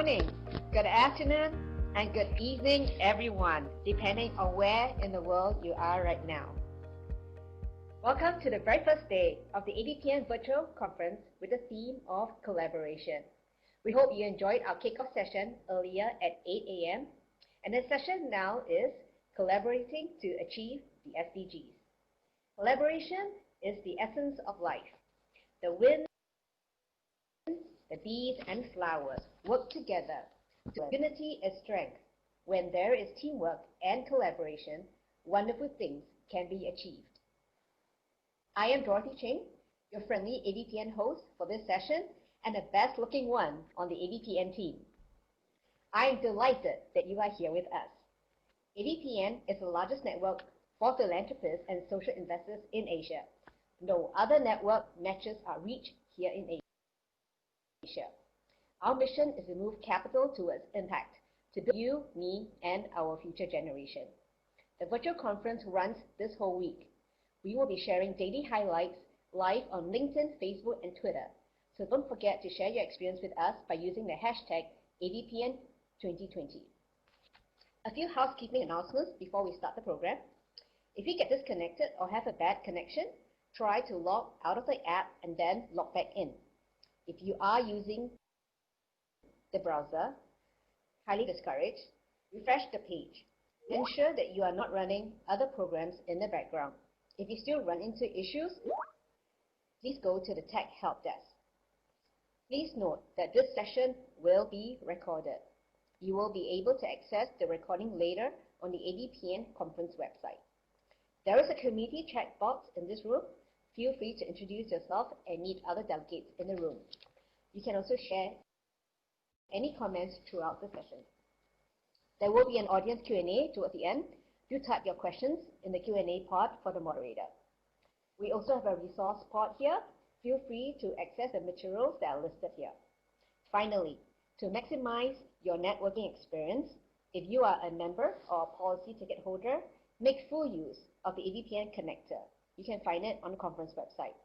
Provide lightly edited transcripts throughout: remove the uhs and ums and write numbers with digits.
morning, good afternoon, and good evening, everyone, depending on where in the world you are right now. Welcome to the very first day of the ADPN virtual conference with the theme of collaboration. We hope you enjoyed our kickoff session earlier at 8 a.m. And the session now is Collaborating to Achieve the SDGs. Collaboration is the essence of life. The winds, the bees and flowers work together. Unity is strength. When there is teamwork and collaboration, wonderful things can be achieved. I am Dorothy Ching, your friendly ADPN host for this session and the best looking one on the ADPN team. I am delighted that you are here with us. ADPN is the largest network for philanthropists and social investors in Asia. No other network matches our reach here in Asia. Our mission is to move capital towards impact, to build you, me, and our future generation. The virtual conference runs this whole week. We will be sharing daily highlights live on LinkedIn, Facebook, and Twitter. So don't forget to share your experience with us by using the hashtag ADPN2020. A few housekeeping announcements before we start the program. If you get disconnected or have a bad connection, try to log out of the app and then log back in. If you are using the browser, highly discouraged, refresh the page. Ensure that you are not running other programs in the background. If you still run into issues, please go to the Tech Help Desk. Please note that this session will be recorded. You will be able to access the recording later on the ADPN conference website. There is a community chat box in this room. Feel free to introduce yourself and meet other delegates in the room. You can also share any comments throughout the session. There will be an audience Q&A towards the end. Do type your questions in the Q&A pod for the moderator. We also have a resource pod here. Feel free to access the materials that are listed here. Finally, to maximize your networking experience, if you are a member or a policy ticket holder, make full use of the ADPN connector. You can find it on the conference website.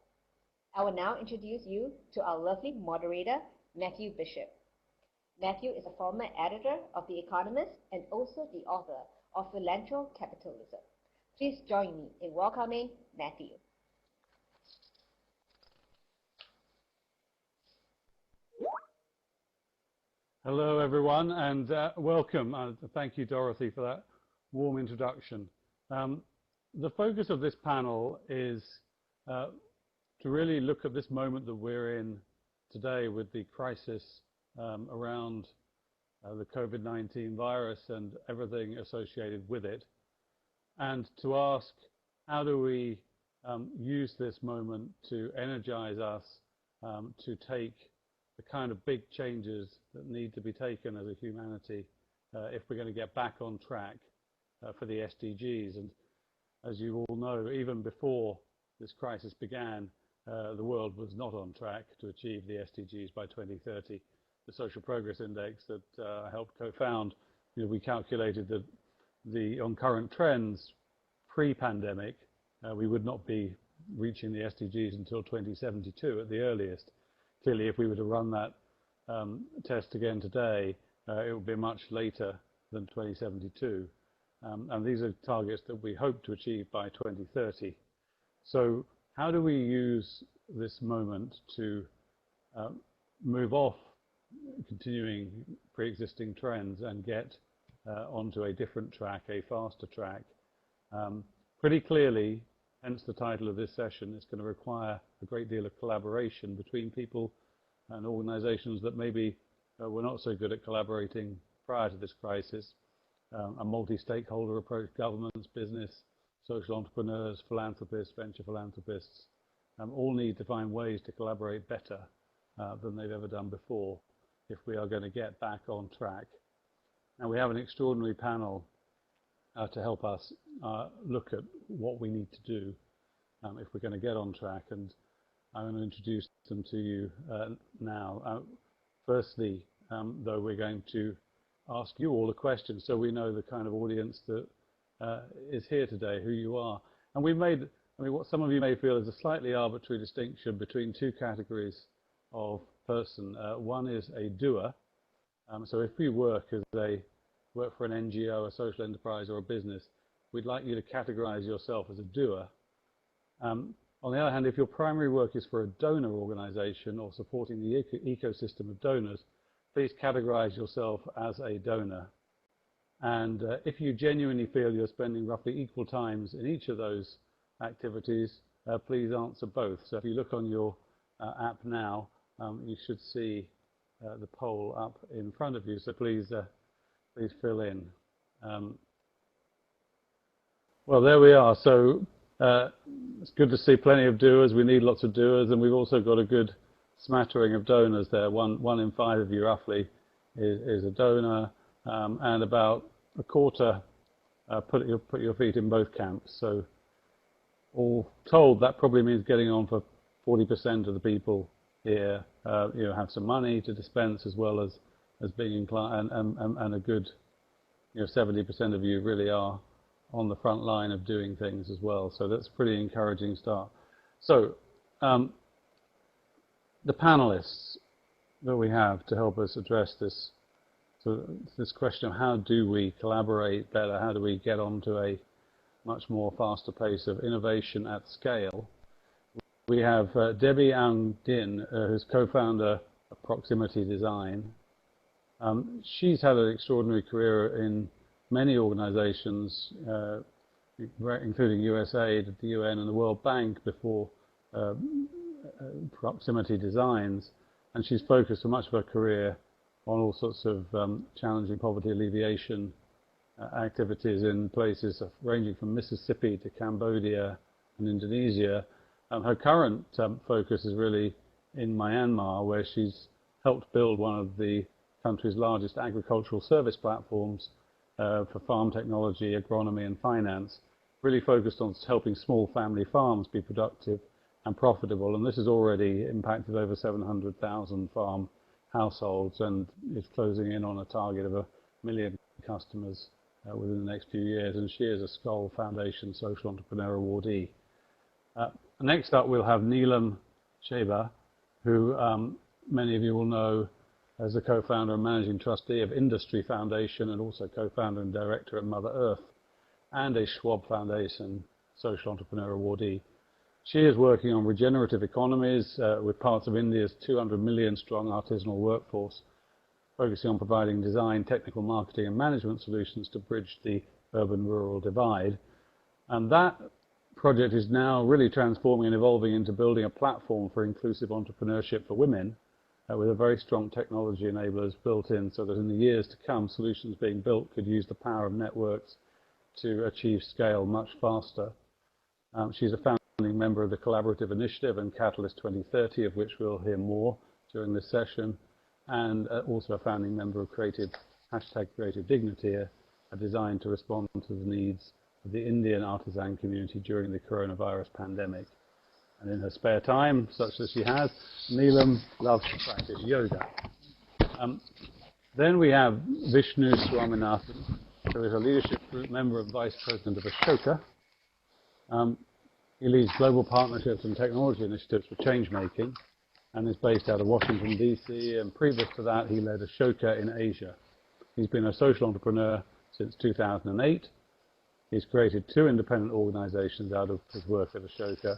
I will now introduce you to our lovely moderator, Matthew Bishop. Matthew is a former editor of The Economist and also the author of Philanthrocapitalism. Please join me in welcoming Matthew. Hello, everyone, and welcome. Thank you, Dorothy, for that warm introduction. The focus of this panel is to really look at this moment that we're in today with the crisis around the COVID-19 virus and everything associated with it, and to ask, how do we use this moment to energize us to take the kind of big changes that need to be taken as a humanity if we're going to get back on track for the SDGs. And as you all know, even before this crisis began, the world was not on track to achieve the SDGs by 2030. The Social Progress Index that I helped co-found, we calculated that on current trends pre-pandemic, we would not be reaching the SDGs until 2072 at the earliest. Clearly, if we were to run that test again today, it would be much later than 2072. And these are targets that we hope to achieve by 2030. So how do we use this moment to move off continuing pre-existing trends and get onto a different track, a faster track? Pretty clearly, hence the title of this session, it's going to require a great deal of collaboration between people and organizations that maybe were not so good at collaborating prior to this crisis. A multi-stakeholder approach, governments, business, social entrepreneurs, philanthropists, venture philanthropists, all need to find ways to collaborate better than they've ever done before if we are going to get back on track. Now, we have an extraordinary panel to help us look at what we need to do if we're going to get on track, and I'm going to introduce them to you now. Firstly, though, we're going to ask you all a question so we know the kind of audience that is here today, who you are. And we've made, what some of you may feel is a slightly arbitrary distinction between two categories of person. One is a doer, So if you work for an NGO, a social enterprise, or a business, we'd like you to categorize yourself as a doer. On the other hand, if your primary work is for a donor organization or supporting the ecosystem of donors, please categorize yourself as a donor. And if you genuinely feel you're spending roughly equal times in each of those activities, please answer both. So if you look on your app now, you should see the poll up in front of you. So please fill in. Well, there we are. So it's good to see plenty of doers. We need lots of doers, and we've also got a good smattering of donors there. One in 5 of you roughly is a donor, and about a quarter put your feet in both camps. So all told, that probably means getting on for 40% of the people here. Have some money to dispense as well as being inclined, and a good 70% of you really are on the front line of doing things as well. So that's a pretty encouraging start. So the panelists that we have to help us address this question of how do we collaborate better, how do we get onto a much more faster pace of innovation at scale. We have Debbie Ang Din, who's co-founder of Proximity Design. She's had an extraordinary career in many organizations, including USAID, the UN, and the World Bank before Proximity Designs, and she's focused for much of her career on all sorts of challenging poverty alleviation activities in places ranging from Mississippi to Cambodia and Indonesia. Her current focus is really in Myanmar, where she's helped build one of the country's largest agricultural service platforms for farm technology, agronomy, and finance, really focused on helping small family farms be productive and profitable. And this has already impacted over 700,000 farm households and is closing in on a target of 1 million customers within the next few years. And she is a Skoll Foundation Social Entrepreneur Awardee. Next up, we'll have Neelam Sheba, who many of you will know as the co-founder and managing trustee of Industry Foundation, and also co-founder and director at Mother Earth, and a Schwab Foundation Social Entrepreneur Awardee. She is working on regenerative economies with parts of India's 200 million strong artisanal workforce, focusing on providing design, technical marketing, and management solutions to bridge the urban-rural divide. And that project is now really transforming and evolving into building a platform for inclusive entrepreneurship for women, with a very strong technology enablers built in, so that in the years to come, solutions being built could use the power of networks to achieve scale much faster. She's a founding member of the Collaborative Initiative and Catalyst 2030, of which we'll hear more during this session, and also a founding member of Creative Dignity, designed to respond to the needs of the Indian artisan community during the coronavirus pandemic. And in her spare time, such as she has, Neelam loves to practice yoga. Then we have Vishnu Swaminathan, who is a leadership group member and vice president of Ashoka. He leads global partnerships and technology initiatives for change making, and is based out of Washington, D.C., and previous to that, he led Ashoka in Asia. He's been a social entrepreneur since 2008. He's created 2 independent organizations out of his work at Ashoka.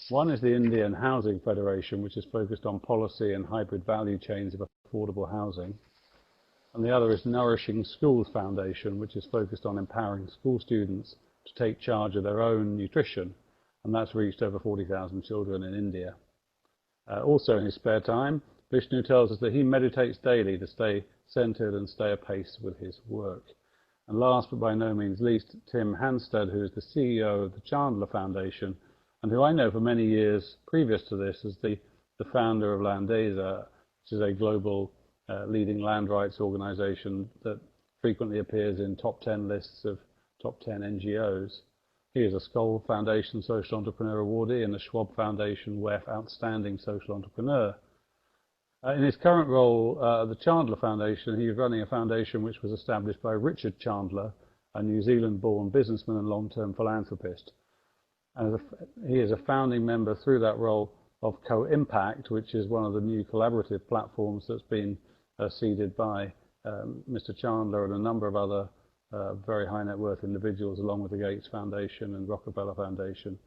One is the Indian Housing Federation, which is focused on policy and hybrid value chains of affordable housing. And the other is Nourishing Schools Foundation, which is focused on empowering school students to take charge of their own nutrition. And that's reached over 40,000 children in India. Also in his spare time, Vishnu tells us that he meditates daily to stay centered and stay apace with his work. And last but by no means least, Tim Hanstead, who is the CEO of the Chandler Foundation, and who I know for many years previous to this as the founder of Landesa, which is a global leading land rights organization that frequently appears in top 10 lists of top 10 NGOs. He is a Skoll Foundation Social Entrepreneur Awardee and the Schwab Foundation WEF Outstanding Social Entrepreneur. In his current role at the Chandler Foundation, he is running a foundation which was established by Richard Chandler, a New Zealand-born businessman and long-term philanthropist. And he is a founding member through that role of Co-Impact, which is one of the new collaborative platforms that's been seeded by Mr. Chandler and a number of other very high net worth individuals, along with the Gates Foundation and Rockefeller Foundation.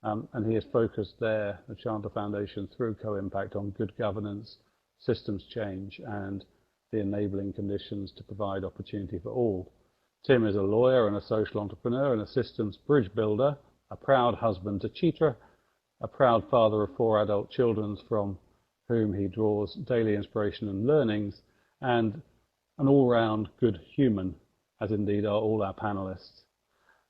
And he has focused the Chandler Foundation, through Co-Impact, on good governance, systems change, and the enabling conditions to provide opportunity for all. Tim is a lawyer and a social entrepreneur and a systems bridge builder, a proud husband to Chitra, a proud father of 4 adult children from whom he draws daily inspiration and learnings, and an all-round good human, as indeed are all our panelists.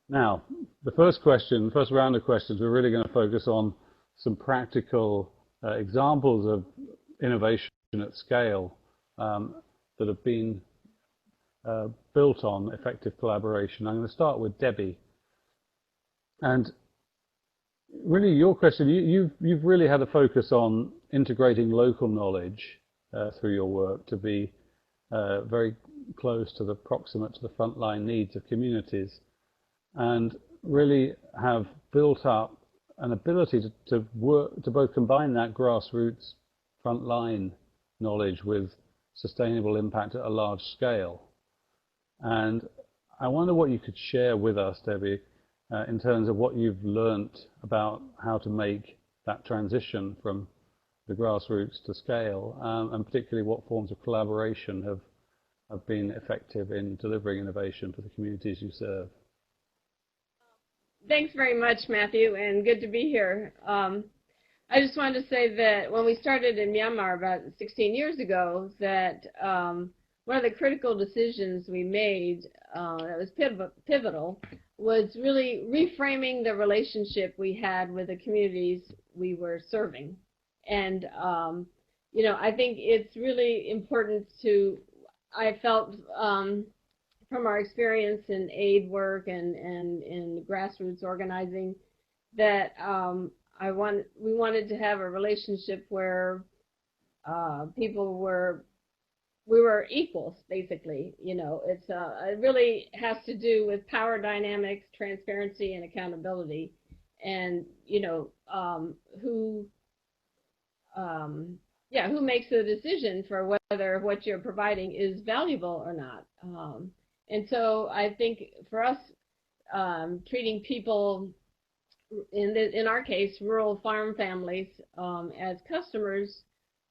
Now, the first round of questions, we're really going to focus on some practical examples of innovation at scale that have been built on effective collaboration. I'm going to start with Debbie. And really, your question, you've really had a focus on integrating local knowledge through your work to be very close to the proximate to the frontline needs of communities, and really have built up an ability to work to both combine that grassroots frontline knowledge with sustainable impact at a large scale. And I wonder what you could share with us, Debbie, in terms of what you've learnt about how to make that transition from the grassroots to scale, and particularly what forms of collaboration have been effective in delivering innovation for the communities you serve. Thanks very much, Matthew, and good to be here. I just wanted to say that when we started in Myanmar about 16 years ago, that one of the critical decisions we made that was pivotal was really reframing the relationship we had with the communities we were serving. And, you know, I think it's really important I felt from our experience in aid work and in grassroots organizing that we wanted to have a relationship where we were equals, basically. You know, it really has to do with power dynamics, transparency, and accountability, and you know who makes the decision for whether what you're providing is valuable or not. And so I think for us, treating people, in our case, rural farm families, as customers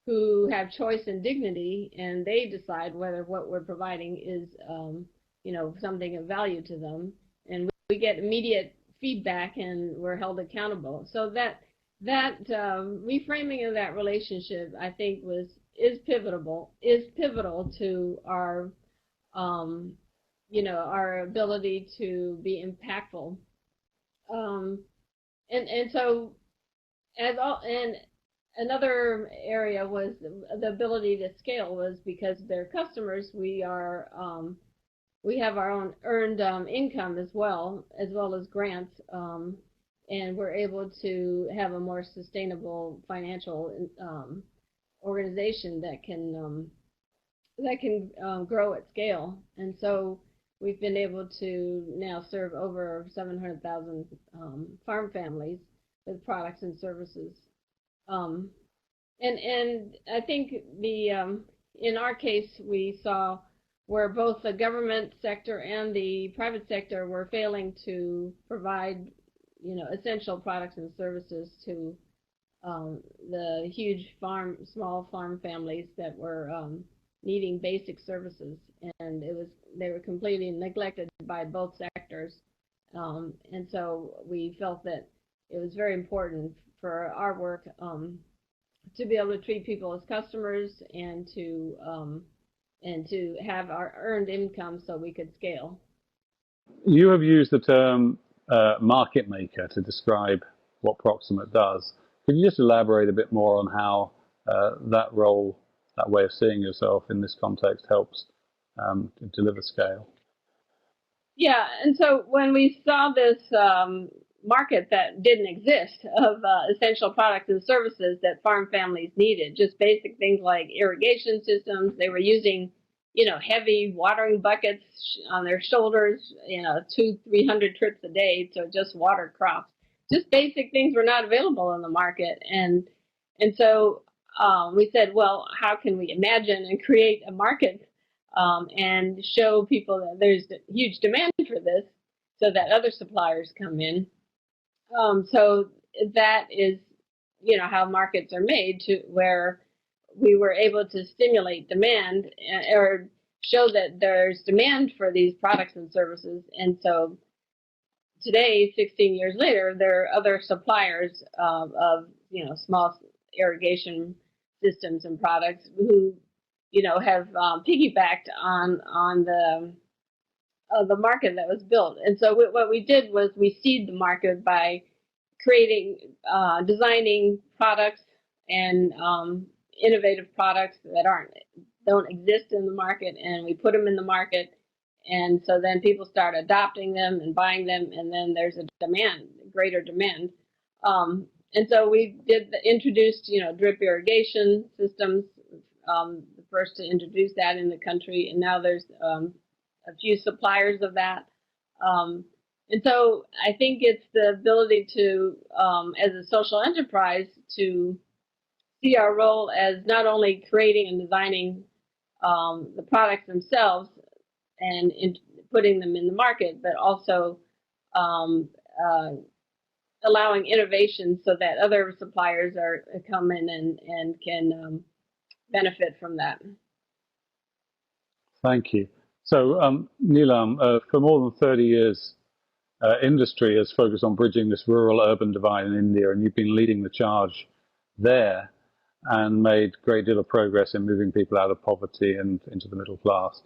who have choice and dignity, and they decide whether what we're providing is, you know, something of value to them, and we get immediate feedback and we're held accountable. So that reframing of that relationship, I think, is pivotal to our you know, our ability to be impactful. And so another area was the ability to scale, was because they're customers. We have our own earned income as well as grants, and we're able to have a more sustainable financial organization that can grow at scale. And so we've been able to now serve over 700,000 farm families with products and services. And I think in our case, we saw where both the government sector and the private sector were failing to provide, you know, essential products and services to the huge small farm families that were needing basic services, and they were completely neglected by both sectors. And so we felt that it was very important for our work to be able to treat people as customers and to have our earned income so we could scale. You have used the term market maker to describe what Proximate does. Could you just elaborate a bit more on how that role, that way of seeing yourself in this context, helps to deliver scale? Yeah, and so when we saw this market that didn't exist of essential products and services that farm families needed, just basic things like irrigation systems. They were using, you know, heavy watering buckets on their shoulders, you know, 200-300 trips a day to just water crops. Just basic things were not available in the market, and so we said, well, how can we imagine and create a market and show people that there's a huge demand for this, so that other suppliers come in. So that is, how markets are made, to where we were able to stimulate demand, or show that there's demand for these products and services. And so today, 16 years later, there are other suppliers of small irrigation systems and products who have piggybacked on the market that was built. And so what we did was we seed the market by creating, designing products and innovative products that don't exist in the market, and we put them in the market. And so then people start adopting them and buying them, and then there's a demand, greater demand. And so we introduced, drip irrigation systems, the first to introduce that in the country, and now there's a few suppliers of that. And so I think it's the ability to, as a social enterprise, to see our role as not only creating and designing the products themselves and putting them in the market, but also allowing innovation so that other suppliers come in and can benefit from that. Thank you. So, Neelam, for more than 30 years, industry has focused on bridging this rural-urban divide in India, and you've been leading the charge there and made a great deal of progress in moving people out of poverty and into the middle class.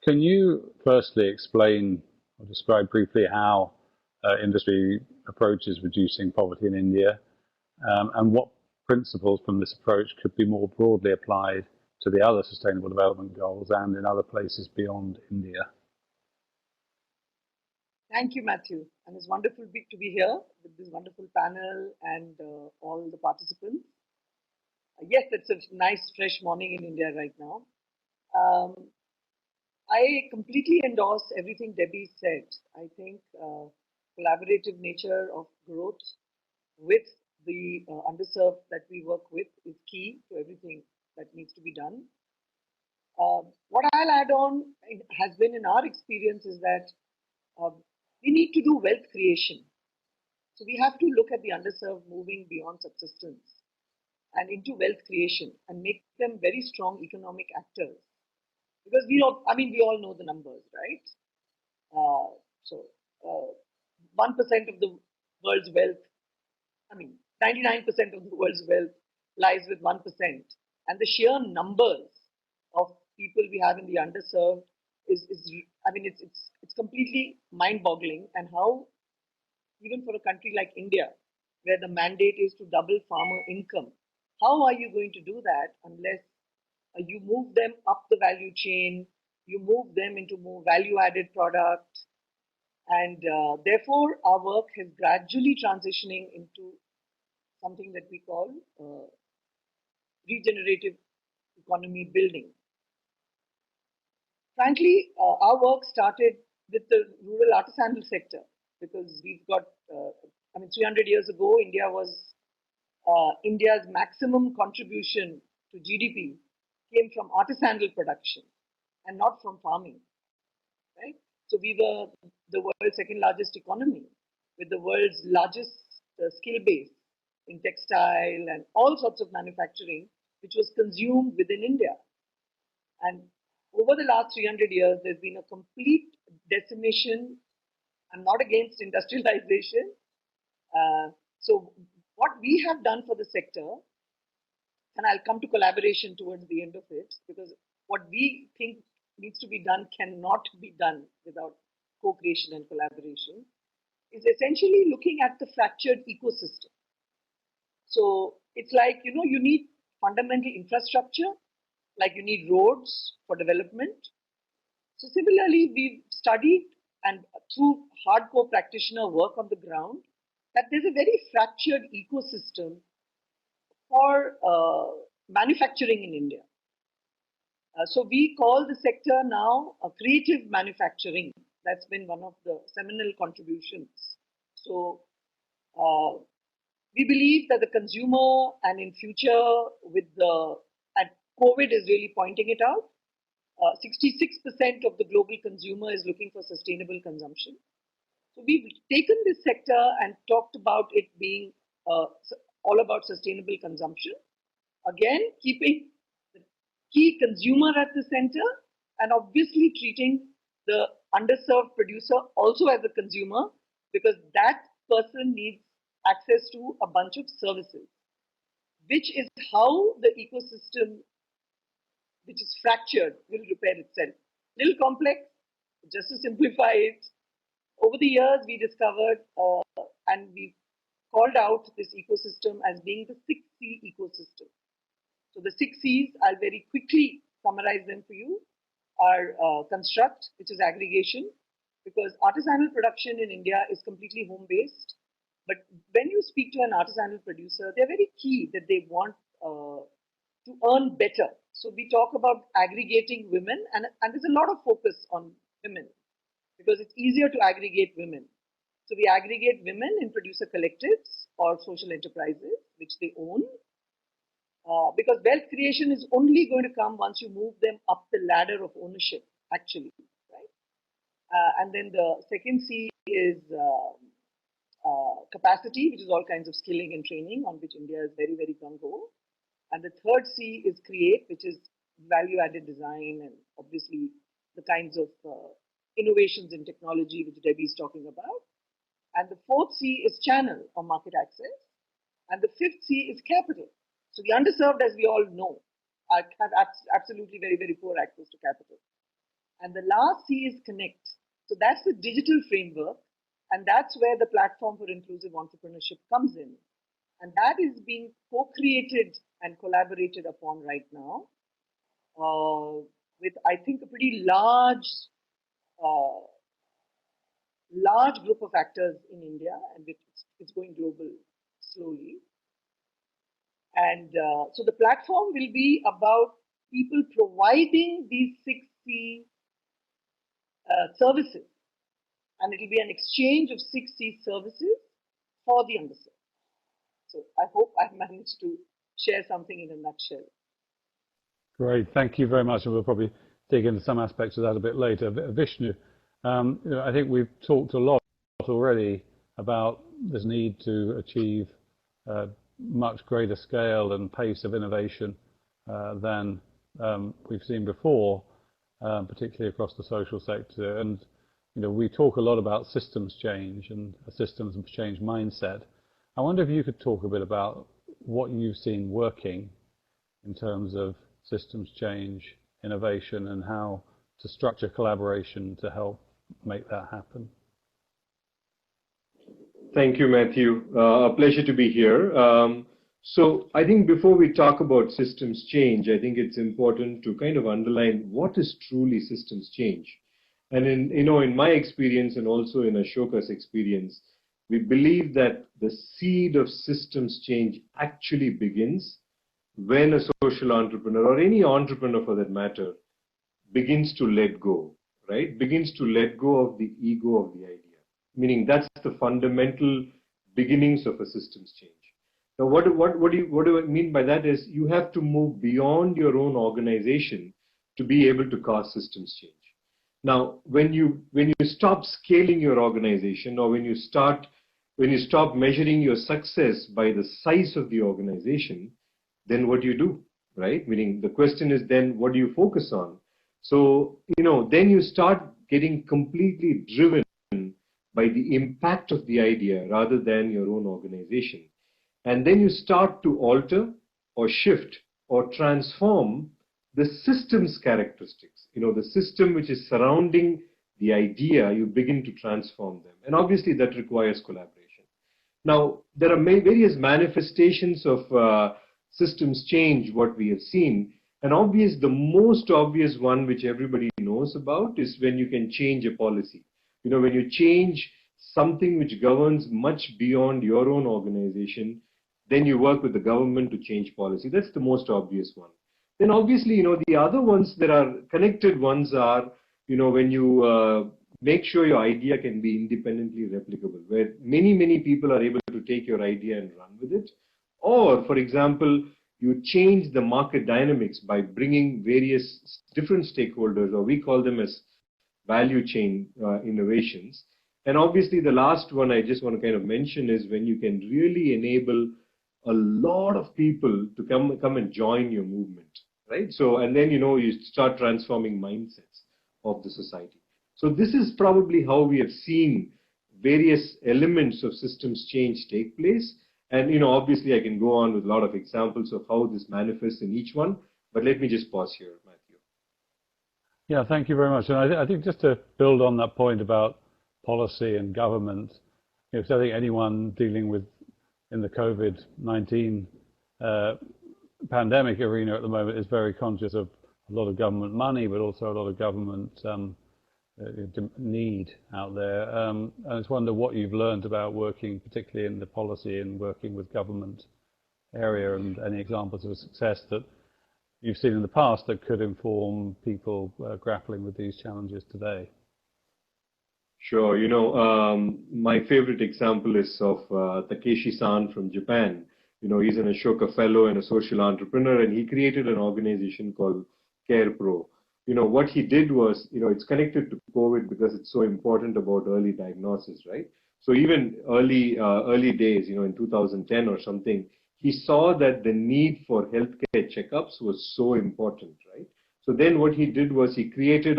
Can you firstly explain or describe briefly how industry approaches reducing poverty in India, and what principles from this approach could be more broadly applied to the other Sustainable Development Goals and in other places beyond India? Thank you, Matthew. And it's wonderful to be here with this wonderful panel and all the participants. Yes, it's a nice, fresh morning in India right now. I completely endorse everything Debbie said. I think collaborative nature of growth with the underserved that we work with is key to everything that needs to be done. What I'll add on has been in our experience is that we need to do wealth creation. So we have to look at the underserved moving beyond subsistence and into wealth creation and make them very strong economic actors. Because we all know the numbers, right? 1% of the world's wealth, 99% of the world's wealth lies with 1%. And the sheer numbers of people we have in the underserved it's completely mind-boggling. And how, even for a country like India, where the mandate is to double farmer income, how are you going to do that unless you move them up the value chain, you move them into more value-added products, and therefore our work is gradually transitioning into something that we call regenerative economy building. Frankly, our work started with the rural artisanal sector, because we've got, 300 years ago, India was, India's maximum contribution to GDP came from artisanal production and not from farming, right? So we were the world's second largest economy with the world's largest skill base in textile and all sorts of manufacturing, which was consumed within India. And over the last 300 years, there's been a complete decimation. I'm not against industrialization. So what we have done for the sector, and I'll come to collaboration towards the end of it, because what we think needs to be done cannot be done without co-creation and collaboration, is essentially looking at the fractured ecosystem. So it's like, you need fundamental infrastructure, like you need roads for development. So similarly, we've studied, and through hardcore practitioner work on the ground, that there's a very fractured ecosystem for manufacturing in India. So we call the sector now a creative manufacturing. That's been one of the seminal contributions. So we believe that the consumer, and in future with and COVID is really pointing it out, 66% of the global consumer is looking for sustainable consumption. So we've taken this sector and talked about it being all about sustainable consumption. Again, keeping the key consumer at the center and obviously treating the underserved producer also as a consumer, because that person needs access to a bunch of services, which is how the ecosystem, which is fractured, will repair itself. Little complex, just to simplify it. Over the years, we discovered and we called out this ecosystem as being the 6C ecosystem. So the 6 C's, I'll very quickly summarize them for you, are construct, which is aggregation, because artisanal production in India is completely home-based. But when you speak to an artisanal producer, they're very key that they want to earn better. So we talk about aggregating women, and there's a lot of focus on women because it's easier to aggregate women. So we aggregate women in producer collectives or social enterprises, which they own. Because wealth creation is only going to come once you move them up the ladder of ownership, actually, right? And then the second C is capacity, which is all kinds of skilling and training, on which India is very, very gung-ho. And the third C is create, which is value-added design and obviously the kinds of innovations in technology which Debbie is talking about. And the fourth C is channel or market access. And the fifth C is capital. So the underserved, as we all know, have absolutely very, very poor access to capital. And the last C is connect. So that's the digital framework. And that's where the platform for inclusive entrepreneurship comes in. And that is being co-created and collaborated upon right now with, I think, a pretty large group of actors in India, and it's going global slowly. And so the platform will be about people providing these 6C services. And it will be an exchange of 6C services for the underserved. So I hope I've managed to share something in a nutshell. Great, thank you very much. And we'll probably dig into some aspects of that a bit later. Vishnu, I think we've talked a lot already about this need to achieve much greater scale and pace of innovation than we've seen before, particularly across the social sector. And we talk a lot about systems change and a systems change mindset. I wonder if you could talk a bit about what you've seen working in terms of systems change, innovation, and how to structure collaboration to help make that happen. Thank you, Matthew. A pleasure to be here. So I think before we talk about systems change, I think it's important to kind of underline what is truly systems change. And in my experience and also in Ashoka's experience, we believe that the seed of systems change actually begins when a social entrepreneur, or any entrepreneur for that matter, begins to let go, right? Begins to let go of the ego of the idea. Meaning that's the fundamental beginnings of a systems change. Now, what do I mean by that is you have to move beyond your own organization to be able to cause systems change. Now, when you stop scaling your organization, or when you stop measuring your success by the size of the organization, then what do you do, right? Meaning the question is then what do you focus on? So, then you start getting completely driven by the impact of the idea rather than your own organization. And then you start to alter or shift or transform the system's characteristics. The system which is surrounding the idea, you begin to transform them. And obviously that requires collaboration. Now, there are various manifestations of systems change, what we have seen. And the most obvious one which everybody knows about is when you can change a policy. When you change something which governs much beyond your own organization, then you work with the government to change policy. That's the most obvious one. Then obviously, the other ones that are connected ones are, when you make sure your idea can be independently replicable, where many people are able to take your idea and run with it. Or, for example, you change the market dynamics by bringing various different stakeholders, or we call them as value chain innovations. And obviously the last one I just want to kind of mention is when you can really enable a lot of people to come and join your movement, right? So, and then, you start transforming mindsets of the society. So this is probably how we have seen various elements of systems change take place. And, obviously I can go on with a lot of examples of how this manifests in each one, but let me just pause here, Matthew. Yeah, thank you very much. And I think just to build on that point about policy and government, because I think anyone dealing with in the COVID-19 pandemic arena at the moment is very conscious of a lot of government money, but also a lot of government need out there. I just wonder what you've learned about working, particularly in the policy and working with government area, and any examples of success that you've seen in the past that could inform people grappling with these challenges today. Sure. My favorite example is of Takeshi-san from Japan. He's an Ashoka Fellow and a social entrepreneur, and he created an organization called CarePro. What he did was, it's connected to COVID because it's so important about early diagnosis, right? So even early days, in 2010 or something, he saw that the need for healthcare checkups was so important, right? So then what he did was he created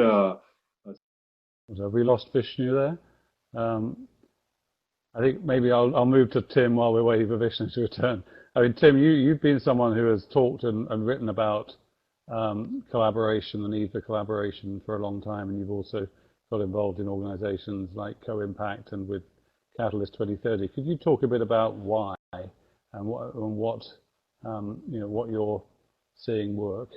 Have we lost Vishnu there? I think maybe I'll move to Tim while we're waiting for Vishnu to return. I mean, Tim, you've been someone who has talked and written about collaboration, the need for collaboration for a long time, and you've also got involved in organizations like Co-Impact and with Catalyst 2030. Could you talk a bit about why and what you're seeing work?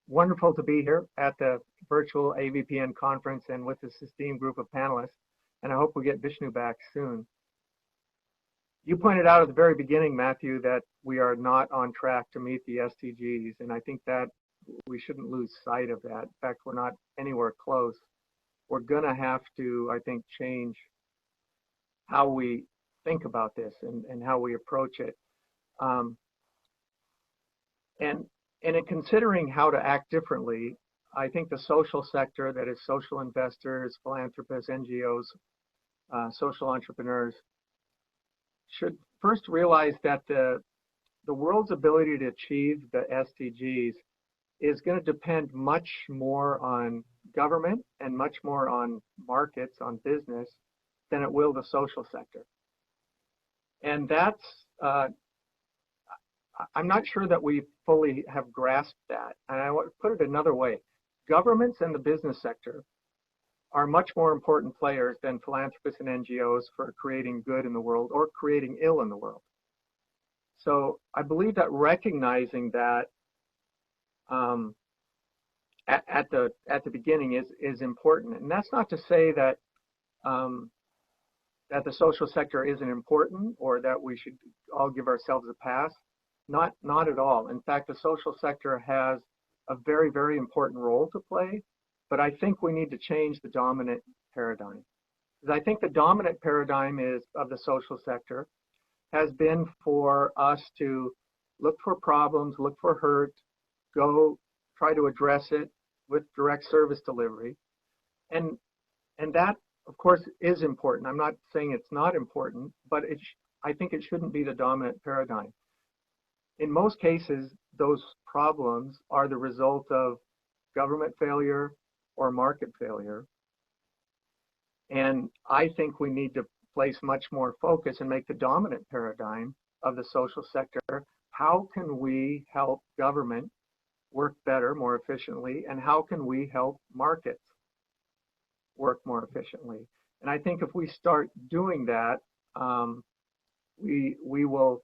Wonderful to be here at the virtual AVPN conference and with this esteemed group of panelists, and I hope we get Vishnu back soon. You pointed out at the very beginning, Matthew, that we are not on track to meet the SDGs, and I think that we shouldn't lose sight of that. In fact, we're not anywhere close. We're going to have to, I think, change how we think about this and how we approach it. And in considering how to act differently, I think the social sector, that is social investors, philanthropists, NGOs, social entrepreneurs, should first realize that the world's ability to achieve the SDGs is going to depend much more on government and much more on markets, on business, than it will the social sector. And that's, I'm not sure that we fully have grasped that. And I want to put it another way. Governments and the business sector are much more important players than philanthropists and NGOs for creating good in the world or creating ill in the world. So I believe that recognizing that at the beginning is important. And that's not to say that that the social sector isn't important or that we should all give ourselves a pass. Not at all. In fact, the social sector has a very, very important role to play, but I think we need to change the dominant paradigm. Because I think the dominant paradigm of the social sector has been for us to look for problems, look for hurt, go try to address it with direct service delivery. And that, of course, is important. I'm not saying it's not important, but I think it shouldn't be the dominant paradigm. In most cases, those problems are the result of government failure or market failure. And I think we need to place much more focus and make the dominant paradigm of the social sector. How can we help government work better, more efficiently, and how can we help markets work more efficiently? And I think if we start doing that, we will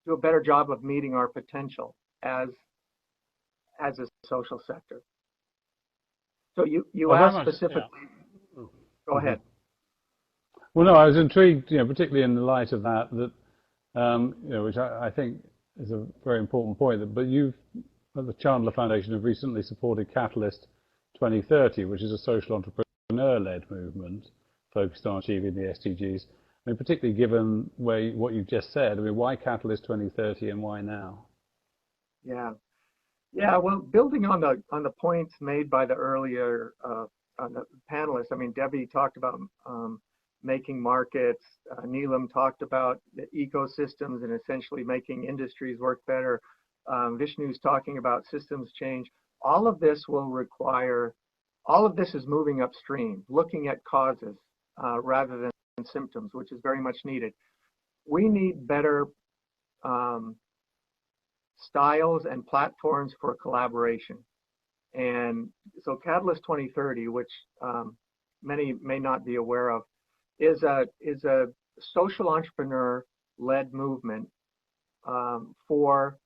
do a better job of meeting our potential as a social sector. So you asked specifically. Yeah. Go ahead. Well, no, I was intrigued, particularly in the light of that, which I think is a very important point. But you've, at the Chandler Foundation, have recently supported Catalyst 2030, which is a social entrepreneur-led movement focused on achieving the SDGs. I mean, particularly given what you've just said. I mean, why Catalyst 2030 and why now? Yeah. Yeah, well, building on the points made by the earlier on the panelists, I mean, Debbie talked about making markets. Neelam talked about the ecosystems and essentially making industries work better. Vishnu's talking about systems change. All of this is moving upstream, looking at causes rather than symptoms, which is very much needed. We need better styles and platforms for collaboration. And so Catalyst 2030, which many may not be aware of, is a social entrepreneur-led movement for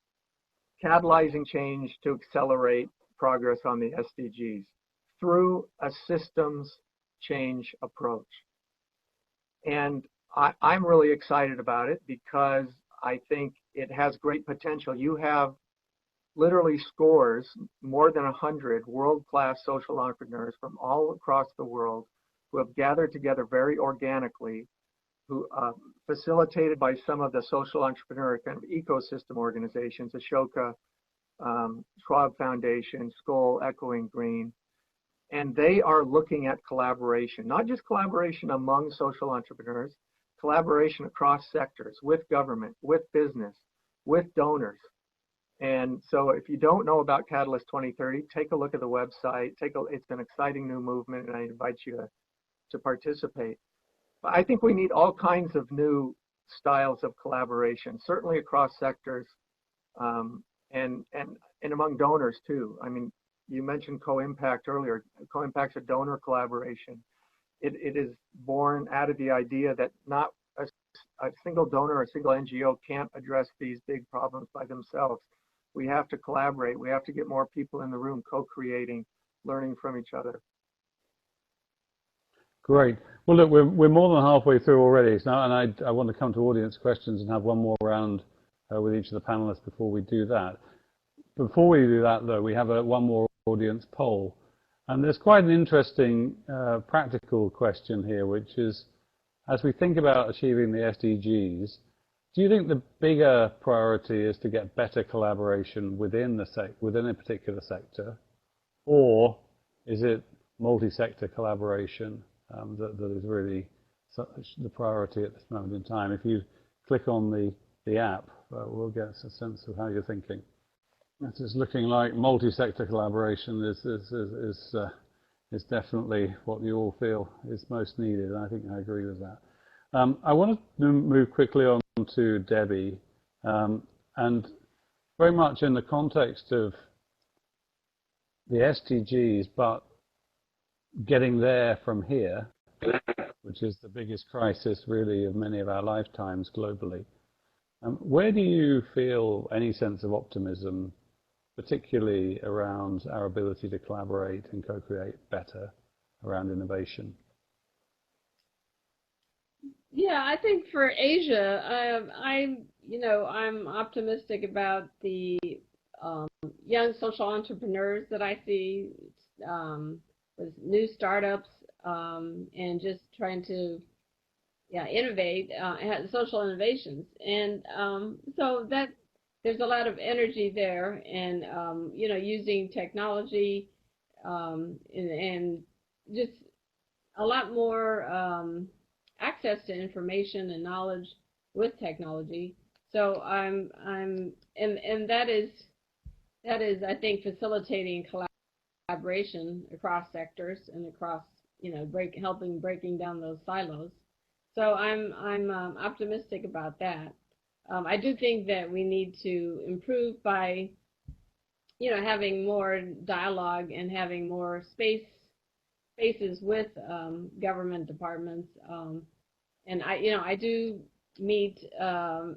catalyzing change to accelerate progress on the SDGs through a systems change approach. And I'm really excited about it because I think it has great potential. You have literally scores, more than 100 world-class social entrepreneurs from all across the world who have gathered together very organically, who facilitated by some of the social entrepreneur kind of ecosystem organizations, Ashoka, Schwab Foundation, Skoll, Echoing Green, and they are looking at collaboration, not just collaboration among social entrepreneurs, collaboration across sectors, with government, with business, with donors. And so if you don't know about Catalyst 2030, take a look at the website. It's an exciting new movement, and I invite you to participate. But I think we need all kinds of new styles of collaboration, certainly across sectors, and among donors too. I mean, you mentioned co-impact earlier. Co-impact's a donor collaboration. It is born out of the idea that not a single donor or a single NGO can't address these big problems by themselves. We have to collaborate. We have to get more people in the room co-creating, learning from each other. Great. Well, look, we're more than halfway through already, so, and I want to come to audience questions and have one more round with each of the panelists before we do that. Before we do that, though, we have one more audience poll. And there's quite an interesting practical question here, which is, as we think about achieving the SDGs, do you think the bigger priority is to get better collaboration within a particular sector, or is it multi-sector collaboration that is really the priority at this moment in time? If you click on the app, we'll get a sense of how you're thinking. It is looking like multi-sector collaboration is definitely what you all feel is most needed, and I think I agree with that. I want to move quickly on to Debbie, and very much in the context of the SDGs, but getting there from here, which is the biggest crisis really of many of our lifetimes globally. Where do you feel any sense of optimism, particularly around our ability to collaborate and co-create better around innovation? Yeah, I think for Asia, I'm optimistic about the young social entrepreneurs that I see with new startups and just trying to innovate, social innovations, and so that there's a lot of energy there, and using technology and just a lot more access to information and knowledge with technology. So and that is I think facilitating collaboration across sectors and across helping breaking down those silos. So I'm optimistic about that. I do think that we need to improve by having more dialogue and having more spaces with government departments, and I do meet a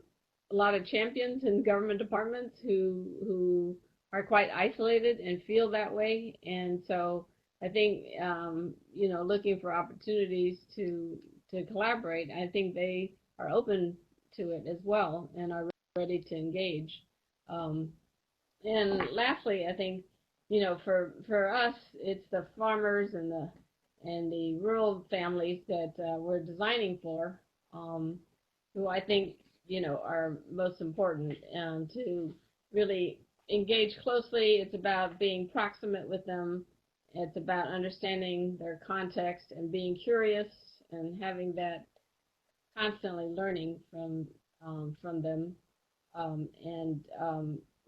lot of champions in government departments who are quite isolated and feel that way, and so I think looking for opportunities to collaborate, I think they are open to it as well and are ready to engage. And lastly, I think for us, it's the farmers and the rural families that we're designing for, who I think, are most important, and to really engage closely. It's about being proximate with them. It's about understanding their context and being curious and having that constantly learning from them, and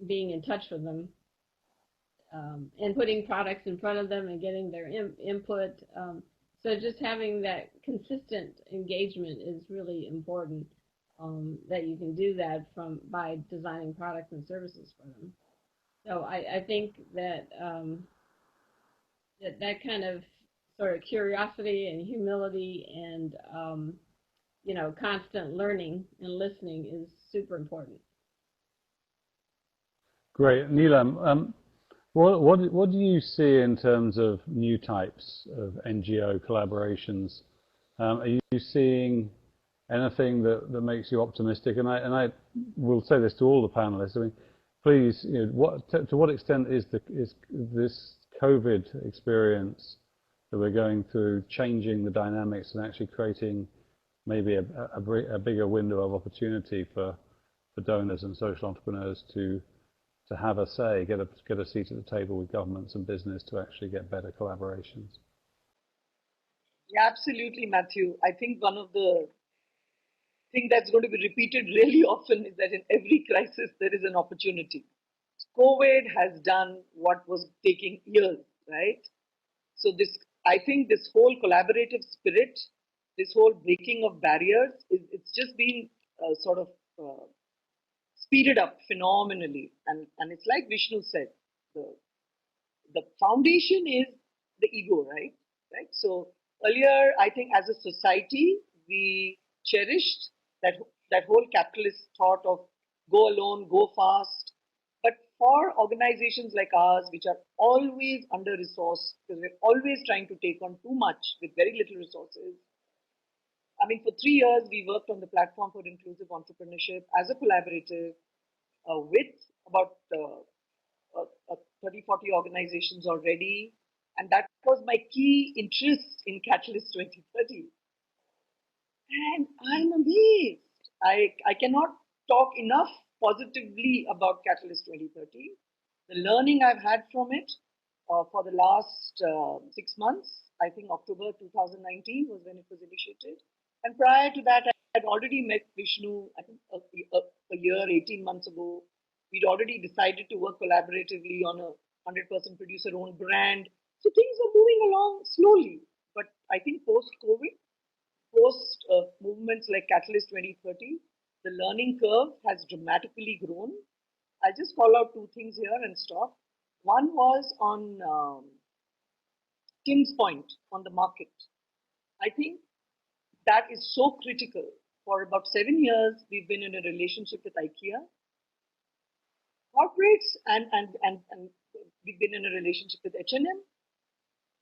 being in touch with them, and putting products in front of them and getting their input. So just having that consistent engagement is really important. That you can do that by designing products and services for them. So I think that that kind of sort of curiosity and humility and constant learning and listening is super important. Great. Neelam, what do you see in terms of new types of NGO collaborations? Are you seeing anything that makes you optimistic? And I will say this to all the panelists. I mean, please, to what extent is this COVID experience that we're going through changing the dynamics and actually creating maybe a bigger window of opportunity for donors and social entrepreneurs to have a say, get a seat at the table with governments and business to actually get better collaborations? Yeah, absolutely, Matthew. I think one of the things that's going to be repeated really often is that in every crisis there is an opportunity. COVID has done what was taking years, right? So I think this whole collaborative spirit, this whole breaking of barriers, it's just been sort of speeded up phenomenally. And it's like Vishnu said, the foundation is the ego, right? So earlier, I think as a society, we cherished that whole capitalist thought of go alone, go fast. But for organizations like ours, which are always under-resourced, because we're always trying to take on too much with very little resources. I mean, for 3 years, we worked on the platform for inclusive entrepreneurship as a collaborative with about 30, 40 organizations already. And that was my key interest in Catalyst 2030. And I'm amazed. I cannot talk enough positively about Catalyst 2030. The learning I've had from it for the last 6 months, I think October 2019 was when it was initiated. And prior to that, I had already met Vishnu, I think a year, 18 months ago. We'd already decided to work collaboratively on a 100% producer-owned brand. So things are moving along slowly. But I think post-COVID, post movements like Catalyst 2030, the learning curve has dramatically grown. I'll just call out 2 things here and stop. One was on Tim's point on the market. I think that is so critical. For about 7 years, we've been in a relationship with IKEA. Corporates and we've been in a relationship with H&M.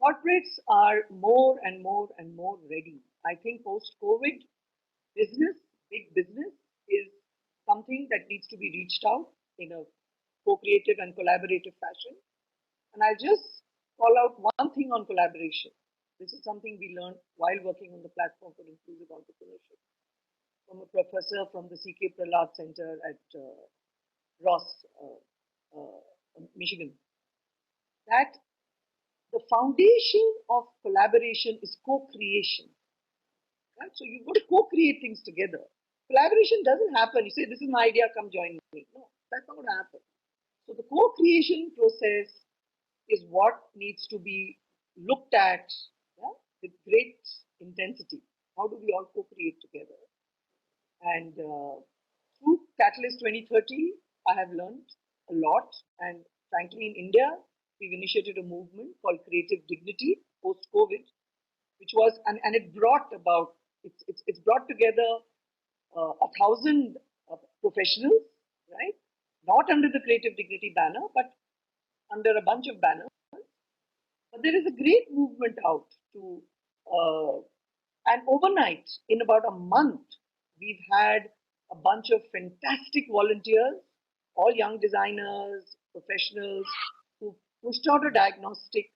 Corporates are more and more and more ready. I think post-COVID, big business is something that needs to be reached out in a co-creative and collaborative fashion. And I'll just call out one thing on collaboration. This is something we learned while working on the platform for inclusive entrepreneurship from a professor from the C.K. Prahlad Center at Ross, Michigan, that the foundation of collaboration is co-creation. Right? So you've got to co-create things together. Collaboration doesn't happen. You say, this is my idea, come join me. No, that's not going to happen. So the co-creation process is what needs to be looked at with great intensity. How do we all co-create together? And through Catalyst 2030, I have learned a lot. And frankly, in India, we've initiated a movement called Creative Dignity post-COVID, which was, and it brought about, it's brought together 1,000 professionals, right? Not under the Creative Dignity banner, but under a bunch of banners. But there is a great movement out to, and overnight, in about a month, we've had a bunch of fantastic volunteers, all young designers, professionals, who pushed out a diagnostic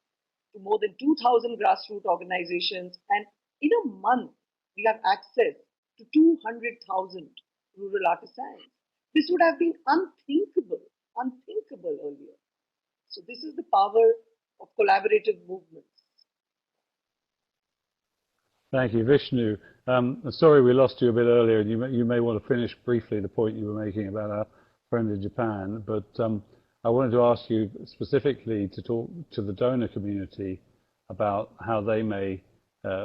to more than 2,000 grassroots organizations. And in a month, we have access to 200,000 rural artisans. This would have been unthinkable earlier. So this is the power of collaborative movements. Thank you, Vishnu. Sorry we lost you a bit earlier. You may want to finish briefly the point you were making about our friend in Japan, but I wanted to ask you specifically to talk to the donor community about how they may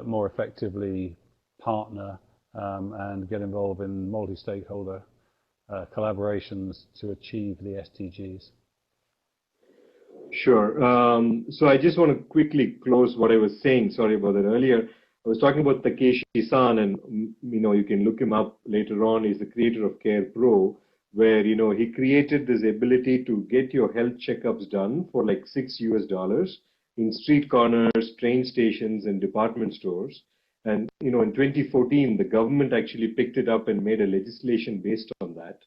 more effectively partner and get involved in multi-stakeholder collaborations to achieve the SDGs. Sure. So I just want to quickly close what I was saying. Sorry about that earlier. I was talking about Takeshi-san, and you can look him up later on. He's the creator of Care Pro, where he created this ability to get your health checkups done for like $6 in street corners, train stations, and department stores. And in 2014, the government actually picked it up and made a legislation based on that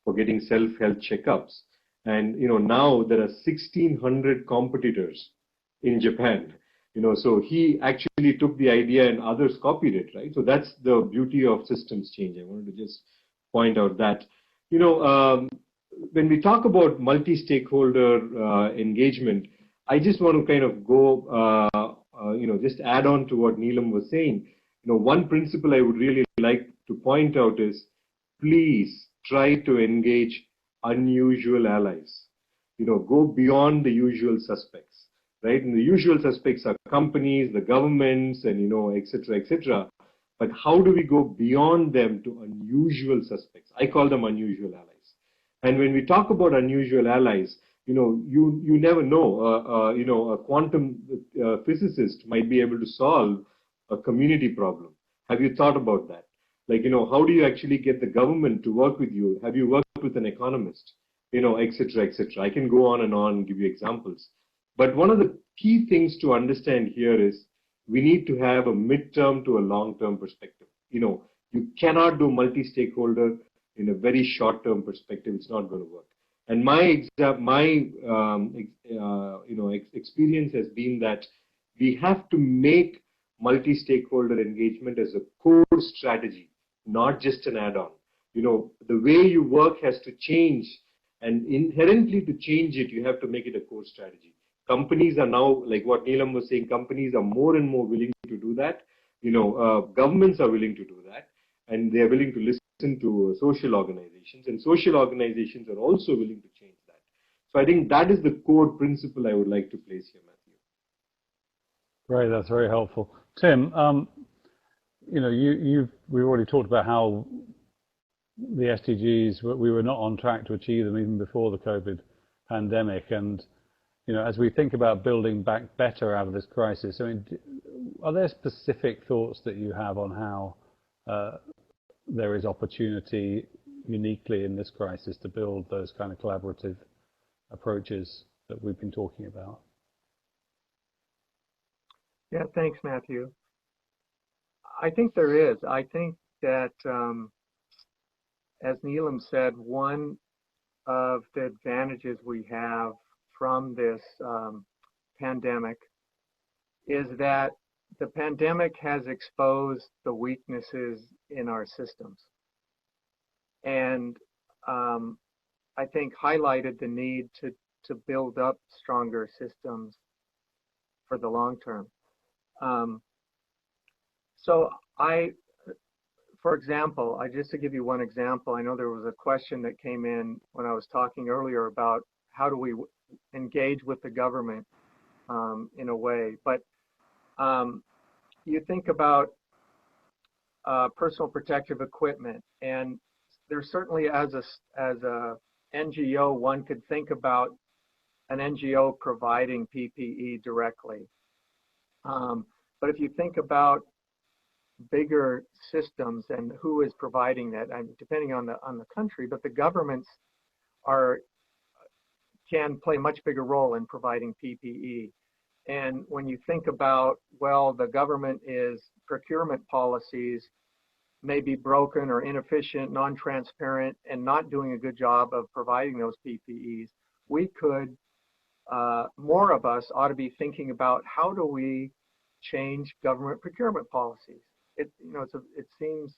for getting self-health checkups. And now there are 1,600 competitors in Japan. So he actually took the idea and others copied it, right? So that's the beauty of systems change. I wanted to just point out that, when we talk about multi-stakeholder engagement, I just want to kind of go, just add on to what Neelam was saying. One principle I would really like to point out is, please try to engage unusual allies. Go beyond the usual suspects. Right? And the usual suspects are companies, the governments, and et cetera, et cetera. But how do we go beyond them to unusual suspects? I call them unusual allies. And when we talk about unusual allies, you never know. A quantum physicist might be able to solve a community problem. Have you thought about that? Like, how do you actually get the government to work with you? Have you worked with an economist? Et cetera, et cetera. I can go on and give you examples. But one of the key things to understand here is we need to have a midterm to a long-term perspective. You cannot do multi-stakeholder in a very short-term perspective. It's not going to work. And my experience has been that we have to make multi-stakeholder engagement as a core strategy, not just an add-on. The way you work has to change, and inherently to change it, you have to make it a core strategy. Companies are now, like what Neelam was saying, companies are more and more willing to do that. Governments are willing to do that, and they are willing to listen to social organizations, and social organizations are also willing to change that. So I think that is the core principle I would like to place here, Matthew. Great, that's very helpful. Tim, we've already talked about how the SDGs, we were not on track to achieve them even before the COVID pandemic, and as we think about building back better out of this crisis, I mean, are there specific thoughts that you have on how there is opportunity uniquely in this crisis to build those kind of collaborative approaches that we've been talking about? Yeah, thanks, Matthew. I think there is. I think that, as Neelam said, one of the advantages we have from this pandemic is that the pandemic has exposed the weaknesses in our systems, and I think highlighted the need to build up stronger systems for the long term. So for example, just to give you one example, I know there was a question that came in when I was talking earlier about how do we engage with the government in a way, but you think about personal protective equipment, and there's certainly as a NGO, one could think about an NGO providing PPE directly. But if you think about bigger systems and who is providing that, depending on the country, but the governments can play a much bigger role in providing PPE. And when you think about, well, the government procurement policies may be broken or inefficient, non-transparent, and not doing a good job of providing those PPEs, we could, more of us ought to be thinking about how do we change government procurement policies. It seems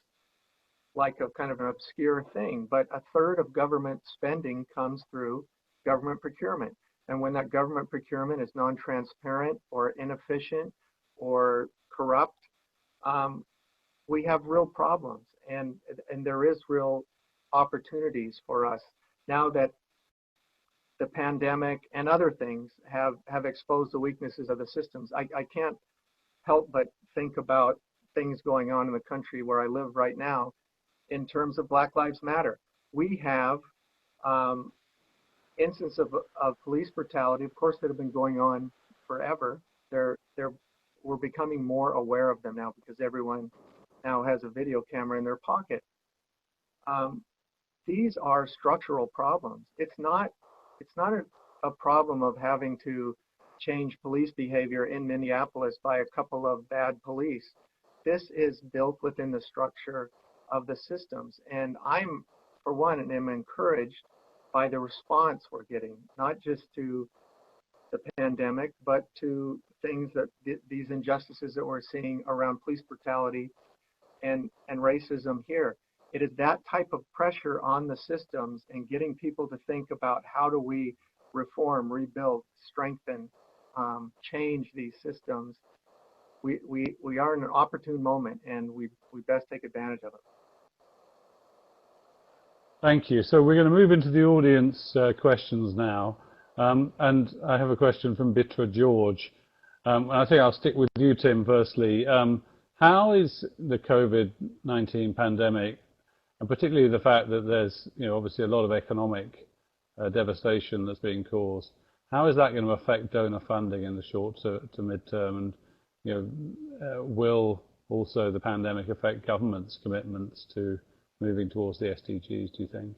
like a kind of an obscure thing, but a third of government spending comes through government procurement. And when that government procurement is non-transparent or inefficient or corrupt, we have real problems, and there is real opportunities for us now that the pandemic and other things have exposed the weaknesses of the systems. I can't help but think about things going on in the country where I live right now in terms of Black Lives Matter. We have instances of police brutality, of course, that have been going on forever. We're becoming more aware of them now because everyone now has a video camera in their pocket. These are structural problems. It's not a problem of having to change police behavior in Minneapolis by a couple of bad police. This is built within the structure of the systems. And I'm, for one, am encouraged by the response we're getting, not just to the pandemic, but to things that these injustices that we're seeing around police brutality and racism here. It is that type of pressure on the systems and getting people to think about how do we reform, rebuild, strengthen, change these systems. We are in an opportune moment, and we best take advantage of it. Thank you. So we're going to move into the audience questions now. And I have a question from Bitra George. I think I'll stick with you, Tim, firstly. How is the COVID-19 pandemic, and particularly the fact that there's obviously a lot of economic devastation that's being caused, how is that going to affect donor funding in the short to mid-term? And will also the pandemic affect government's commitments to moving towards the SDGs, do you think?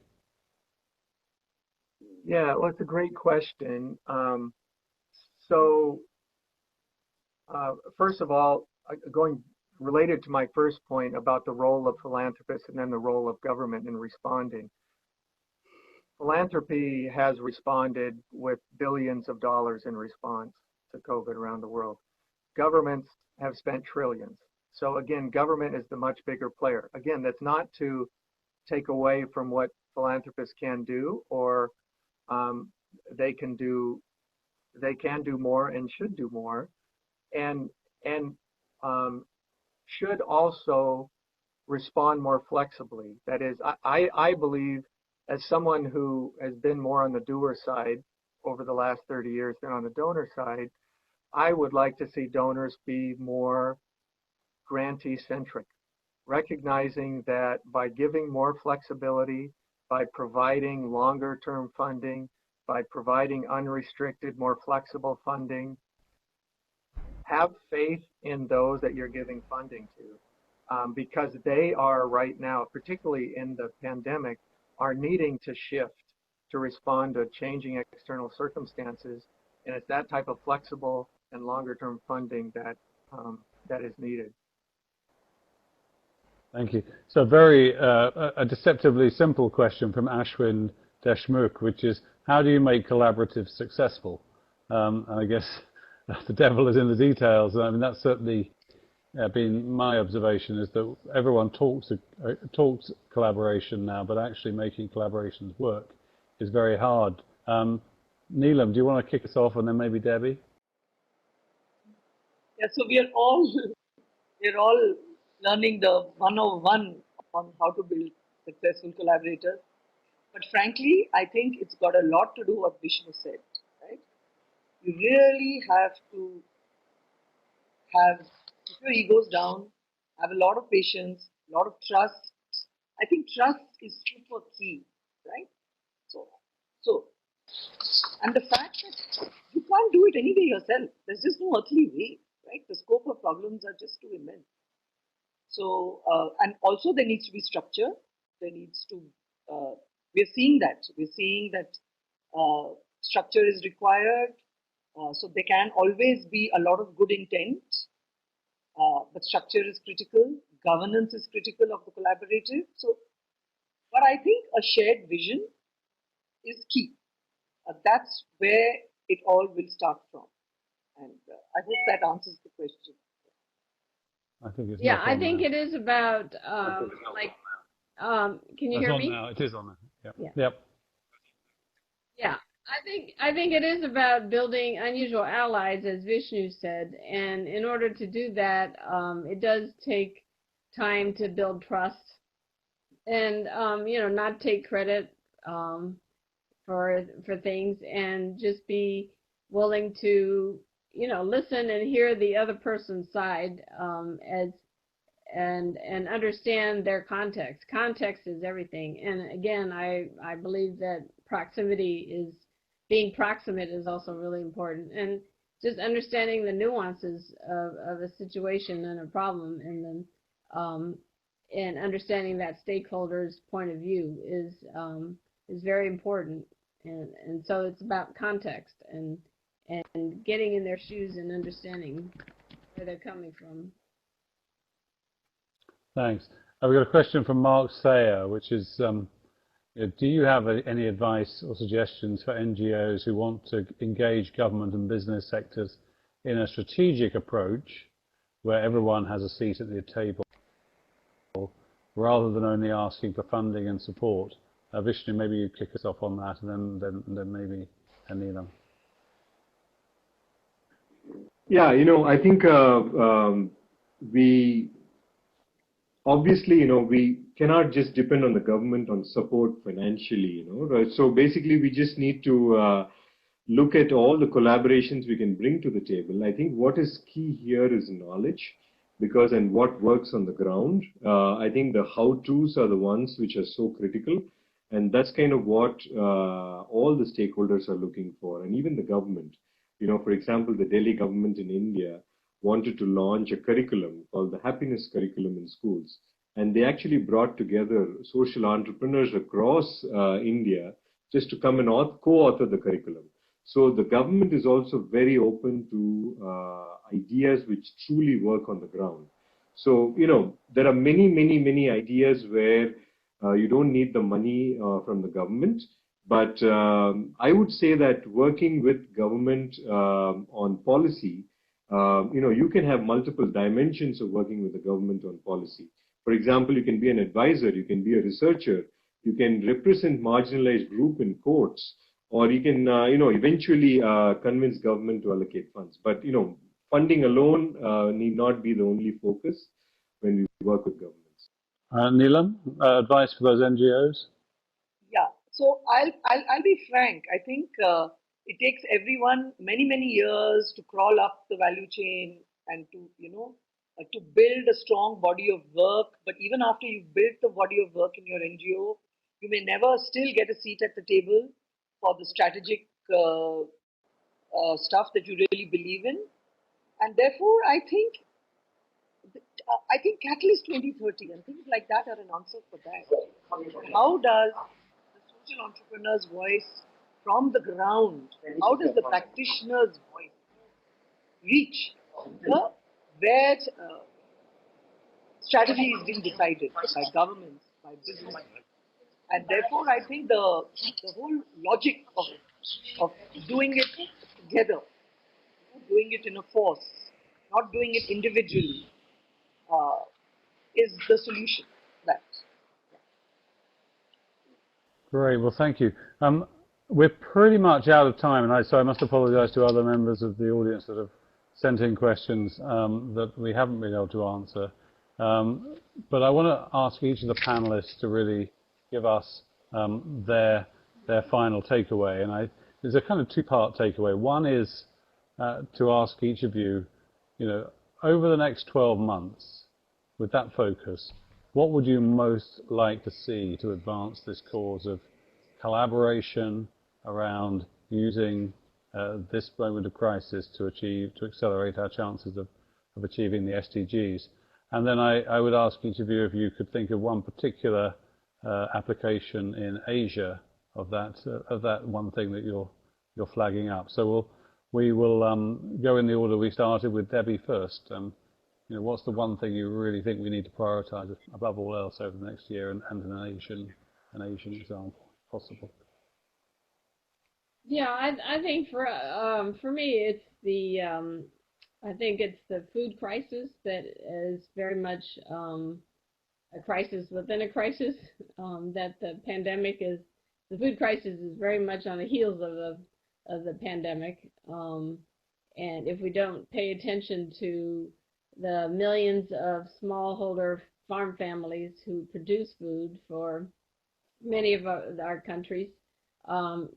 Yeah, well, it's a great question. First of all, going related to my first point about the role of philanthropists and then the role of government in responding. Philanthropy has responded with billions of dollars in response to COVID around the world. Governments have spent trillions. So again, government is the much bigger player. Again, that's not to take away from what philanthropists can do, or they can do more and should do more, and should also respond more flexibly. That is, I believe, as someone who has been more on the doer side over the last 30 years than on the donor side, I would like to see donors be more grantee-centric, recognizing that by giving more flexibility, by providing longer-term funding, by providing unrestricted, more flexible funding, have faith in those that you're giving funding to, because they are right now, particularly in the pandemic, are needing to shift to respond to changing external circumstances, and it's that type of flexible and longer-term funding that that is needed. Thank you. So a deceptively simple question from Ashwin Deshmukh, which is, how do you make collaboratives successful? I guess the devil is in the details. I mean, that's certainly been my observation, is that everyone talks collaboration now, but actually making collaborations work is very hard. Neelam, do you want to kick us off, and then maybe Debbie? Yeah, so we're all learning the 101 on how to build successful collaborators. But frankly, I think it's got a lot to do what Vishnu said, right? You really have to keep your egos down, have a lot of patience, a lot of trust. I think trust is super key, right? So, and the fact that you can't do it anyway yourself. There's just no earthly way, right? The scope of problems are just too immense. So, and also there needs to be structure. There needs to, we're seeing that. Structure is required. So there can always be a lot of good intent, but structure is critical. Governance is critical of the collaborative. So, but I think a shared vision is key. That's where it all will start from. And I hope that answers the question. I think it's I think it is about Can you That's hear on me? now. It is on now. Yep. Yeah. Yep. Yeah. I think it is about building unusual allies, as Vishnu said, and in order to do that, it does take time to build trust, and not take credit for things, and just be willing to listen and hear the other person's side, as and understand their context. Context is everything. And again, I believe that being proximate is also really important, and just understanding the nuances of a situation and a problem, and then and understanding that stakeholder's point of view is very important. And so it's about context and getting in their shoes and understanding where they're coming from. Thanks. We've got a question from Mark Sayer, which is, do you have any advice or suggestions for NGOs who want to engage government and business sectors in a strategic approach where everyone has a seat at the table rather than only asking for funding and support? Vishnu, maybe you kick us off on that, and then maybe Neelam. Yeah, I think we obviously, we cannot just depend on the government on support financially, right? So basically, we just need to look at all the collaborations we can bring to the table. I think what is key here is knowledge, and what works on the ground. I think the how-tos are the ones which are so critical, and that's kind of what all the stakeholders are looking for, and even the government. For example, the Delhi government in India wanted to launch a curriculum called the happiness curriculum in schools. And they actually brought together social entrepreneurs across India just to come and co-author the curriculum. So the government is also very open to ideas which truly work on the ground. So, there are many ideas where you don't need the money from the government. But I would say that working with government on policy, you can have multiple dimensions of working with the government on policy. For example, you can be an advisor, you can be a researcher, you can represent marginalized group in courts, or you can, eventually convince government to allocate funds. But, funding alone need not be the only focus when we work with governments. Neelam, advice for those NGOs? Yeah. So I'll be frank. I think it takes everyone many years to crawl up the value chain and to to build a strong body of work. But even after you've built the body of work in your NGO, you may never still get a seat at the table for the strategic stuff that you really believe in. And therefore, I think Catalyst 2030 and things like that are an answer for that. How does the social entrepreneur's voice from the ground, how does the practitioner's voice reach where strategy is being decided by governments, by business? And therefore, I think the whole logic of doing it together, doing it in a force, not doing it individually, is the solution. That. Great. Well, thank you. We're pretty much out of time, and so I must apologize to other members of the audience that have sent in questions that we haven't been able to answer. But I want to ask each of the panelists to really give us their final takeaway. And there's a kind of two-part takeaway. One is to ask each of you, over the next 12 months, with that focus, what would you most like to see to advance this cause of collaboration around using this moment of crisis to accelerate our chances of achieving the SDGs? And then I would ask each of you if you could think of one particular application in Asia of that one thing that you're flagging up. So we will go in the order we started with Debbie first. What's the one thing you really think we need to prioritize above all else over the next year, and an Asian example, possible? Yeah, I think for me it's I think it's the food crisis that is very much a crisis within a crisis. That the food crisis is very much on the heels of the pandemic. And if we don't pay attention to the millions of smallholder farm families who produce food for many of our countries, and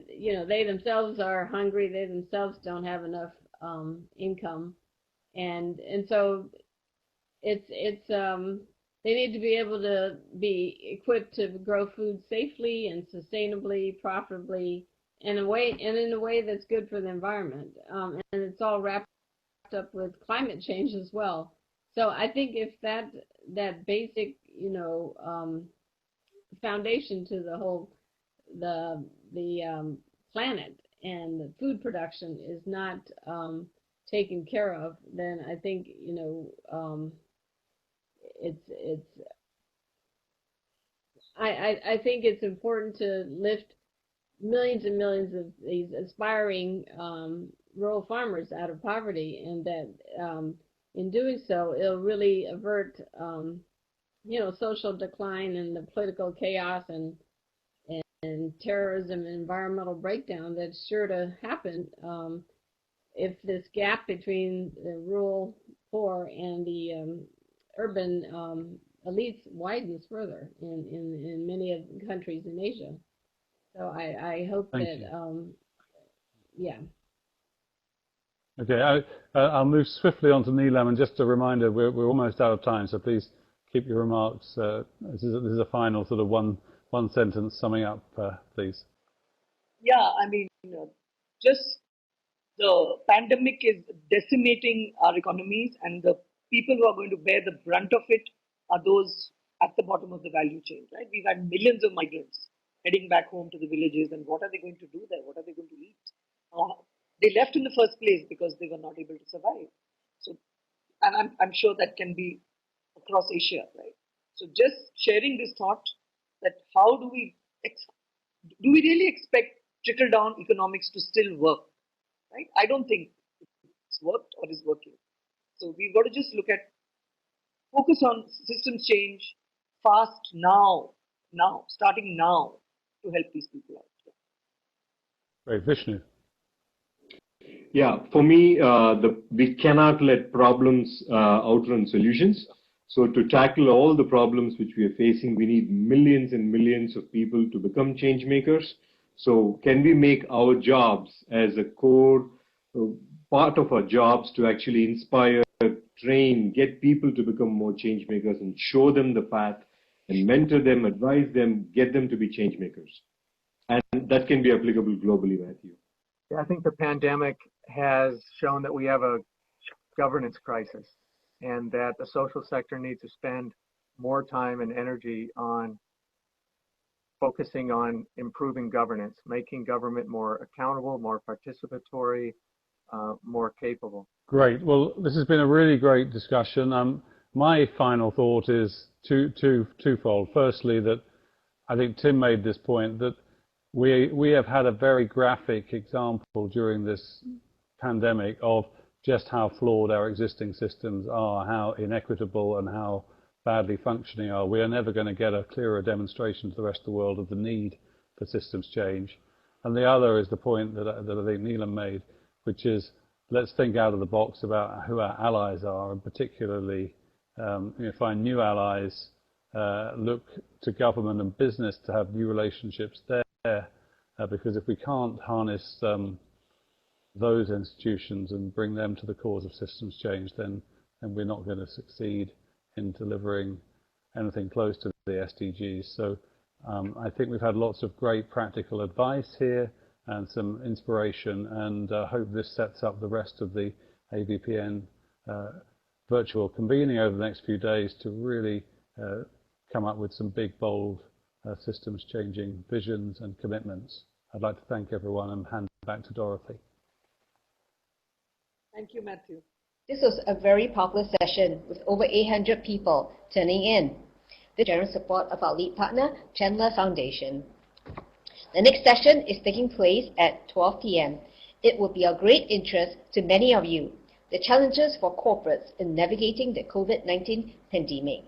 they themselves are hungry, they themselves don't have enough income, and so it's they need to be able to be equipped to grow food safely and sustainably, profitably, in a way that's good for the environment. And it's all wrapped up with climate change as well. So I think if that basic, foundation to the planet and the food production is not taken care of, then I think I think it's important to lift millions and millions of these aspiring rural farmers out of poverty, and that in doing so, it'll really avert social decline and the political chaos and terrorism and environmental breakdown that's sure to happen if this gap between the rural poor and the urban elites widens further in many of the countries in Asia. So I hope yeah. Okay, I'll move swiftly on to Neelam, and just a reminder, we're almost out of time, so please keep your remarks. This is a final sort of one sentence summing up, please. Yeah, I mean, just the pandemic is decimating our economies, and the people who are going to bear the brunt of it are those at the bottom of the value chain, right? We've had millions of migrants heading back home to the villages, and what are they going to do there? What are they going to eat? They left in the first place because they were not able to survive. So, and I'm sure that can be across Asia, right? So just sharing this thought that how do we really expect trickle-down economics to still work, right? I don't think it's worked or is working. So we've got to just focus on systems change fast now, starting now to help these people out. Great, Vishnu. Yeah, for me, we cannot let problems outrun solutions. So to tackle all the problems which we are facing, we need millions and millions of people to become change makers. So can we make our jobs as a core part of our jobs to actually inspire, train, get people to become more change makers and show them the path and mentor them, advise them, get them to be change makers. And that can be applicable globally, Matthew. Yeah, I think the pandemic has shown that we have a governance crisis, and that the social sector needs to spend more time and energy on focusing on improving governance, making government more accountable, more participatory, more capable. Great. Well, this has been a really great discussion. My final thought is twofold. Firstly, that I think Tim made this point that we have had a very graphic example during this pandemic of just how flawed our existing systems are, how inequitable and how badly functioning are. We are never going to get a clearer demonstration to the rest of the world of the need for systems change. And the other is the point that I think Neelam made, which is let's think out of the box about who our allies are, and particularly find new allies, look to government and business to have new relationships there, because if we can't harness those institutions and bring them to the cause of systems change, then we're not going to succeed in delivering anything close to the SDGs. So I think we've had lots of great practical advice here and some inspiration, and I hope this sets up the rest of the AVPN virtual convening over the next few days to really come up with some big, bold systems changing visions and commitments. I'd like to thank everyone and hand back to Dorothy. Thank you, Matthew. This was a very popular session with over 800 people turning in. The generous support of our lead partner, Chandler Foundation. The next session is taking place at 12 p.m. It will be of great interest to many of you. The challenges for corporates in navigating the COVID-19 pandemic.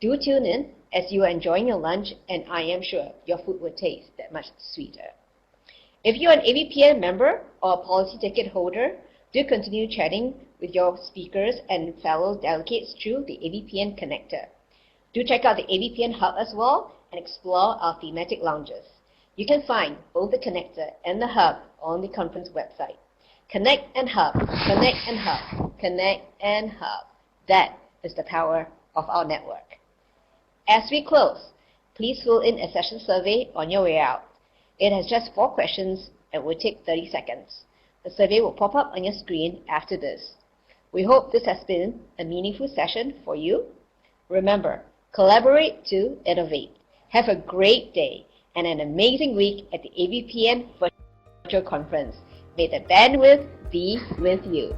Do tune in as you are enjoying your lunch, and I am sure your food will taste that much sweeter. If you're an ABPN member or a policy ticket holder, do continue chatting with your speakers and fellow delegates through the ABPN connector. Do check out the ABPN Hub as well and explore our thematic lounges. You can find both the connector and the hub on the conference website. Connect and hub, connect and hub, connect and hub. That is the power of our network. As we close, please fill in a session survey on your way out. It has just 4 questions and will take 30 seconds. The survey will pop up on your screen after this. We hope this has been a meaningful session for you. Remember, collaborate to innovate. Have a great day and an amazing week at the ABPN Virtual Conference. May the bandwidth be with you.